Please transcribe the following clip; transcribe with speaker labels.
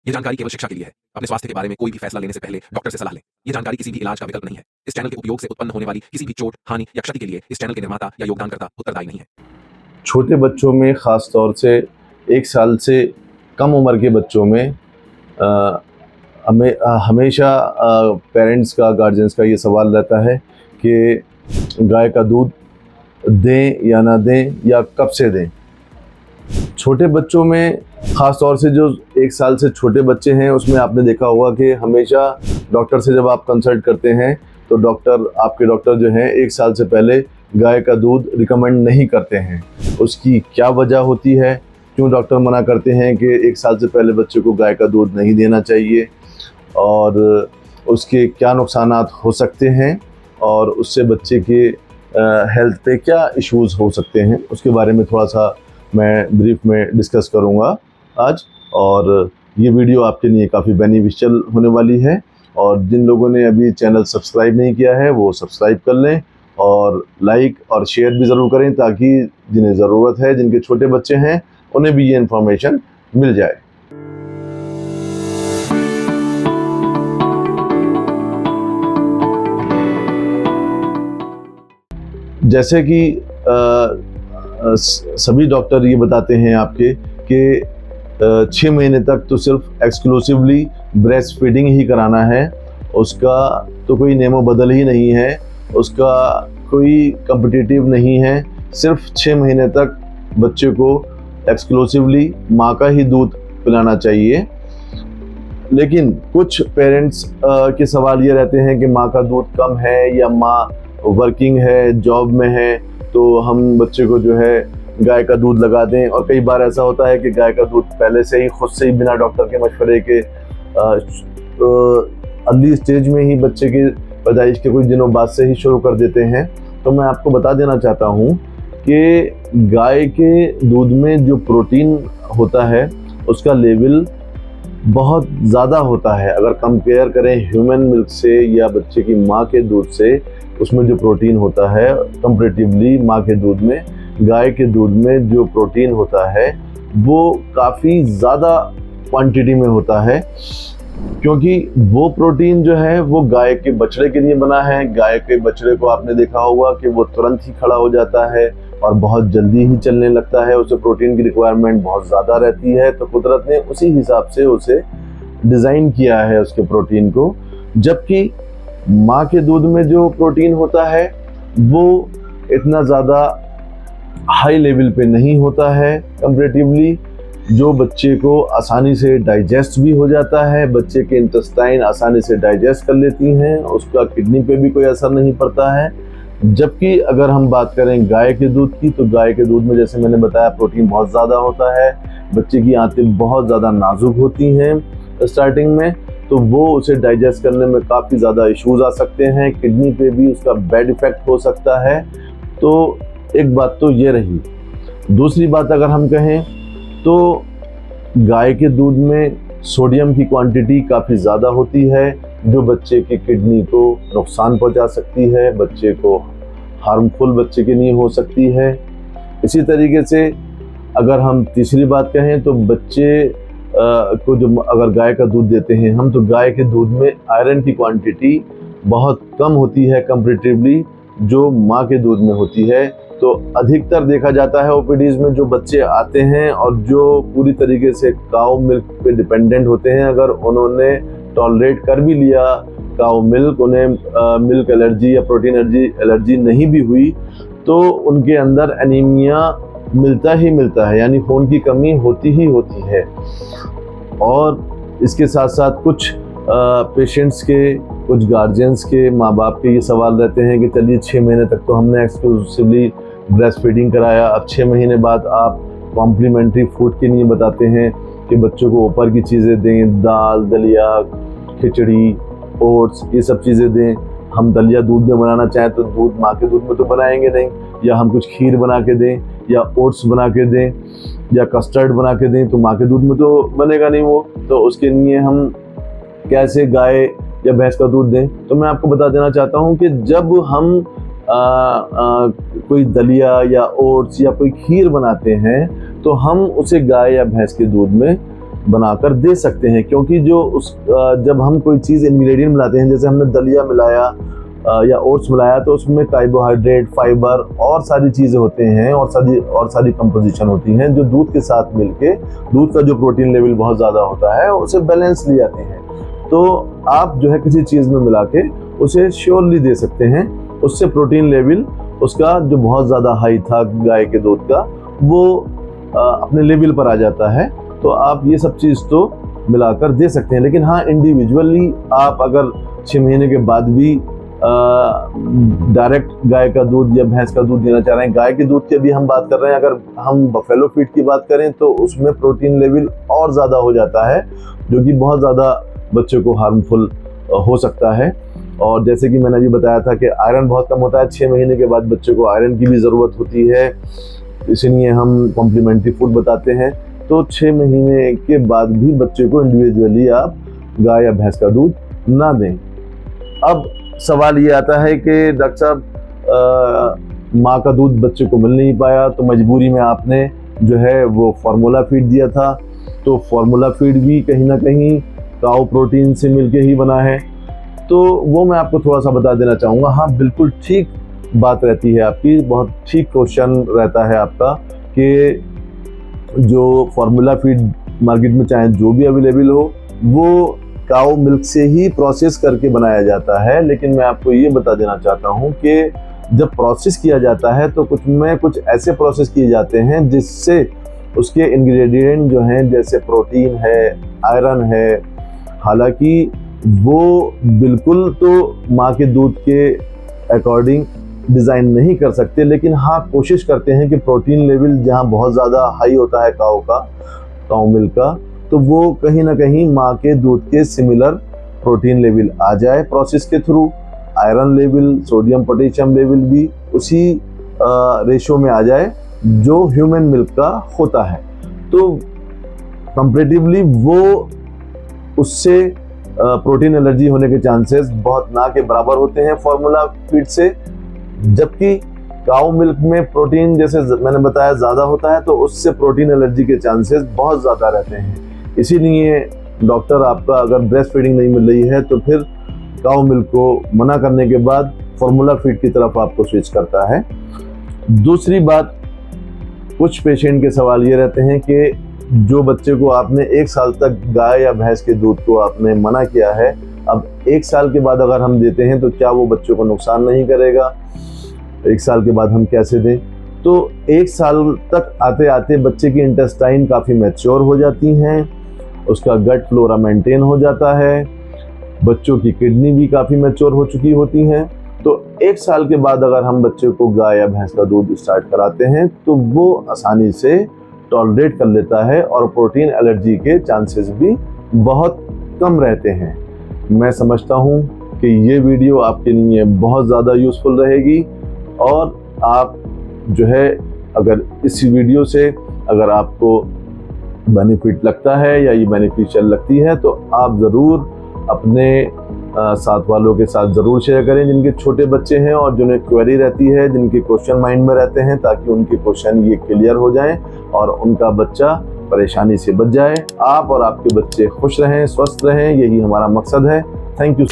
Speaker 1: ये जानकारी केवल शिक्षा के लिए है। अपने स्वास्थ्य के बारे में कोई भी फैसला लेने से पहले डॉक्टर से सलाह लें। ये जानकारी किसी भी इलाज का विकल्प नहीं है। इस चैनल के उपयोग से उत्पन्न होने वाली किसी भी चोट, हानि या क्षति के लिए इस चैनल के निर्माता या योगदानकर्ता उत्तरदायी नहीं है।
Speaker 2: छोटे बच्चों में ख़ास तौर से 1 साल से कम उम्र के बच्चों में हमेशा पेरेंट्स का, गार्जियंस का ये सवाल रहता है कि गाय का दूध दें या ना दें या कब से दें। छोटे बच्चों में ख़ास तौर से जो 1 साल से छोटे बच्चे हैं, उसमें आपने देखा होगा कि हमेशा डॉक्टर से जब आप कंसल्ट करते हैं तो आपके डॉक्टर जो हैं 1 साल से पहले गाय का दूध रिकमेंड नहीं करते हैं। उसकी क्या वजह होती है, क्यों डॉक्टर मना करते हैं कि 1 साल से पहले बच्चे को गाय का दूध नहीं देना चाहिए और उसके क्या नुकसानात हो सकते हैं और उससे बच्चे के हेल्थ पे क्या इश्यूज़ हो सकते हैं, उसके बारे में थोड़ा सा मैं ब्रीफ में डिस्कस करूँगा आज। और ये वीडियो आपके लिए काफ़ी बेनिफिशियल होने वाली है। और जिन लोगों ने अभी चैनल सब्सक्राइब नहीं किया है वो सब्सक्राइब कर लें और लाइक और शेयर भी ज़रूर करें, ताकि जिन्हें ज़रूरत है, जिनके छोटे बच्चे हैं, उन्हें भी ये इन्फॉर्मेशन मिल जाए। जैसे कि सभी डॉक्टर ये बताते हैं आपके कि 6 महीने तक तो सिर्फ एक्सक्लूसिवली ब्रेस्ट फीडिंग ही कराना है। उसका तो कोई नेमो बदल ही नहीं है, उसका कोई कम्पिटिटिव नहीं है। सिर्फ 6 महीने तक बच्चे को एक्सक्लूसिवली माँ का ही दूध पिलाना चाहिए। लेकिन कुछ पेरेंट्स के सवाल ये रहते हैं कि माँ का दूध कम है या माँ वर्किंग है, जॉब में है, तो हम बच्चे को जो है गाय का दूध लगा दें। और कई बार ऐसा होता है कि गाय का दूध पहले से ही खुद से ही बिना डॉक्टर के मशवरे के अर्ली स्टेज में ही बच्चे की पैदाइश के कुछ दिनों बाद से ही शुरू कर देते हैं। तो मैं आपको बता देना चाहता हूँ कि गाय के दूध में जो प्रोटीन होता है उसका लेवल बहुत ज़्यादा होता है। अगर कंपेयर करें ह्यूमन मिल्क से या बच्चे की माँ के दूध से, उसमें जो प्रोटीन होता है कंपैरेटिवली माँ के दूध में, गाय के दूध में जो प्रोटीन होता है वो काफ़ी ज़्यादा क्वांटिटी में होता है, क्योंकि वो प्रोटीन जो है वो गाय के बछड़े के लिए बना है। गाय के बछड़े को आपने देखा होगा कि वो तुरंत ही खड़ा हो जाता है और बहुत जल्दी ही चलने लगता है, उसे प्रोटीन की रिक्वायरमेंट बहुत ज़्यादा रहती है। तो कुदरत ने उसी हिसाब से उसे डिज़ाइन किया है उसके प्रोटीन को। जबकि माँ के दूध में जो प्रोटीन होता है वो इतना ज़्यादा हाई लेवल पे नहीं होता है कंपैरेटिवली, जो बच्चे को आसानी से डाइजेस्ट भी हो जाता है। बच्चे के इंटेस्टाइन आसानी से डाइजेस्ट कर लेती हैं, उसका किडनी पे भी कोई असर नहीं पड़ता है। जबकि अगर हम बात करें गाय के दूध की, तो गाय के दूध में जैसे मैंने बताया प्रोटीन बहुत ज़्यादा होता है। बच्चे की आंतें बहुत ज़्यादा नाजुक होती हैं स्टार्टिंग में, तो वो उसे डाइजेस्ट करने में काफ़ी ज़्यादा इश्यूज़ आ सकते हैं। किडनी पे भी उसका बैड इफ़ेक्ट हो सकता है। तो एक बात तो ये रही। दूसरी बात अगर हम कहें तो गाय के दूध में सोडियम की क्वांटिटी काफ़ी ज़्यादा होती है, जो बच्चे की किडनी को नुकसान पहुंचा सकती है, बच्चे को हार्मफुल बच्चे के लिए हो सकती है। इसी तरीके से अगर हम तीसरी बात कहें तो बच्चे को जो अगर गाय का दूध देते हैं हम, तो गाय के दूध में आयरन की क्वांटिटी बहुत कम होती है कंपैरेटिवली जो माँ के दूध में होती है। तो अधिकतर देखा जाता है ओपीडीज में जो बच्चे आते हैं और जो पूरी तरीके से काऊ मिल्क पे डिपेंडेंट होते हैं, अगर उन्होंने टॉलरेट कर भी लिया काऊ मिल्क, उन्हें मिल्क एलर्जी या प्रोटीन एलर्जी नहीं भी हुई, तो उनके अंदर एनीमिया मिलता ही मिलता है, यानी खून की कमी होती ही होती है। और इसके साथ साथ कुछ पेशेंट्स के, कुछ गार्जियंस के, माँ बाप के ये सवाल रहते हैं कि चलिए 6 महीने तक तो हमने एक्सक्लूसिवली ब्रेस्ट फीडिंग कराया, अब 6 महीने बाद आप कॉम्प्लीमेंट्री फूड के लिए बताते हैं कि बच्चों को ऊपर की चीज़ें दें, दाल, दलिया, खिचड़ी, ओट्स, ये सब चीज़ें दें। हम दलिया दूध में बनाना चाहें तो दूध माँ के दूध में तो बनाएंगे नहीं, या हम कुछ खीर बना के दें या ओट्स बना के दें या कस्टर्ड बना के दें तो माँ के दूध में तो बनेगा नहीं वो। तो उसके लिए हम कैसे गाय या भैंस का दूध दें? तो मैं आपको बता देना चाहता हूँ कि जब हम कोई दलिया या ओट्स या कोई खीर बनाते हैं तो हम उसे गाय या भैंस के दूध में बनाकर दे सकते हैं, क्योंकि जब हम कोई चीज़ इंग्रेडिएंट मिलाते हैं, जैसे हमने दलिया मिलाया या ओट्स मिलाया, तो उसमें कार्बोहाइड्रेट, फाइबर और सारी चीज़ें होते हैं और सारी कंपोजिशन होती हैं जो दूध के साथ मिलके दूध का जो प्रोटीन लेवल बहुत ज़्यादा होता है उसे बैलेंस ले जाती हैं। तो आप जो है किसी चीज़ में मिला के उसे श्योरली दे सकते हैं, उससे प्रोटीन लेवल उसका जो बहुत ज़्यादा हाई था गाय के दूध का, वो अपने लेवल पर आ जाता है। तो आप ये सब चीज़ तो मिलाकर दे सकते हैं। लेकिन हाँ, इंडिविजुअली आप अगर 6 महीने के बाद भी डायरेक्ट गाय का दूध या भैंस का दूध देना चाह रहे हैं, गाय के दूध की अभी हम बात कर रहे हैं, अगर हम बफेलो फीड की बात करें तो उसमें प्रोटीन लेवल और ज़्यादा हो जाता है, जो कि बहुत ज़्यादा बच्चे को हार्मफुल हो सकता है। और जैसे कि मैंने अभी बताया था कि आयरन बहुत कम होता है, 6 महीने के बाद बच्चे को आयरन की भी ज़रूरत होती है, इसलिए हम कॉम्प्लीमेंट्री फूड बताते हैं। तो 6 महीने के बाद भी बच्चे को इंडिविजुअली आप गाय या भैंस का दूध ना दें। अब सवाल ये आता है कि डॉक्टर साहब माँ का दूध बच्चे को मिल नहीं पाया, तो मजबूरी में आपने जो है वो फार्मूला फीड दिया था। तो फार्मूला फीड भी कहीं ना कहीं काऊ प्रोटीन से मिलके ही बना है, तो वो मैं आपको थोड़ा सा बता देना चाहूँगा। हाँ, बिल्कुल ठीक बात रहती है आपकी, बहुत ठीक क्वेश्चन रहता है आपका कि जो फार्मूला फीड मार्केट में चाहे जो भी अवेलेबल हो, वो काऊ मिल्क से ही प्रोसेस करके बनाया जाता है। लेकिन मैं आपको ये बता देना चाहता हूँ कि जब प्रोसेस किया जाता है तो कुछ ऐसे प्रोसेस किए जाते हैं जिससे उसके इंग्रेडिएंट जो हैं, जैसे प्रोटीन है, आयरन है, हालांकि वो बिल्कुल तो माँ के दूध के अकॉर्डिंग डिज़ाइन नहीं कर सकते, लेकिन हाँ, कोशिश करते हैं कि प्रोटीन लेवल जहाँ बहुत ज़्यादा हाई होता है काऊ मिल्क का, तो वो कहीं ना कहीं माँ के दूध के सिमिलर प्रोटीन लेवल आ जाए प्रोसेस के through. Iron level, sodium potassium level भी उसी रेशो में आ जाए जो ह्यूमन मिल्क का होता है। तो कंपैरेटिवली वो उससे प्रोटीन एलर्जी होने के चांसेस बहुत ना के बराबर होते हैं फार्मूला फीड से। जबकि काऊ मिल्क में प्रोटीन, जैसे मैंने बताया, ज़्यादा होता है, तो उससे प्रोटीन एलर्जी के चांसेस बहुत ज़्यादा रहते हैं। इसीलिए डॉक्टर आपका अगर ब्रेस्ट फीडिंग नहीं मिल रही है तो फिर काऊ मिल्क को मना करने के बाद फार्मूला फीड की तरफ आपको स्विच करता है। दूसरी बात, कुछ पेशेंट के सवाल ये रहते हैं कि जो बच्चे को आपने 1 साल तक गाय या भैंस के दूध को आपने मना किया है, अब 1 साल के बाद अगर हम देते हैं तो क्या वो बच्चों को नुकसान नहीं करेगा? 1 साल के बाद हम कैसे दें? तो 1 साल तक आते आते बच्चे की इंटेस्टाइन काफ़ी मैच्योर हो जाती हैं, उसका गट फ्लोरा मेंटेन हो जाता है, बच्चों की किडनी भी काफ़ी मैच्योर हो चुकी होती हैं। तो 1 साल के बाद अगर हम बच्चे को गाय या भैंस का दूध स्टार्ट कराते हैं तो वो आसानी से टॉलरेट कर लेता है और प्रोटीन एलर्जी के चांसेस भी बहुत कम रहते हैं। मैं समझता हूँ कि ये वीडियो आपके लिए बहुत ज़्यादा यूज़फुल रहेगी, और आप जो है अगर इस वीडियो से अगर आपको बेनिफिट लगता है या ये बेनिफिशियल लगती है तो आप ज़रूर अपने साथ वालों के साथ ज़रूर शेयर करें जिनके छोटे बच्चे हैं और जिन्हें क्वेरी रहती है, जिनके क्वेश्चन माइंड में रहते हैं, ताकि उनके क्वेश्चन ये क्लियर हो जाएं और उनका बच्चा परेशानी से बच जाए। आप और आपके बच्चे खुश रहें, स्वस्थ रहें, यही हमारा मकसद है। Thank you.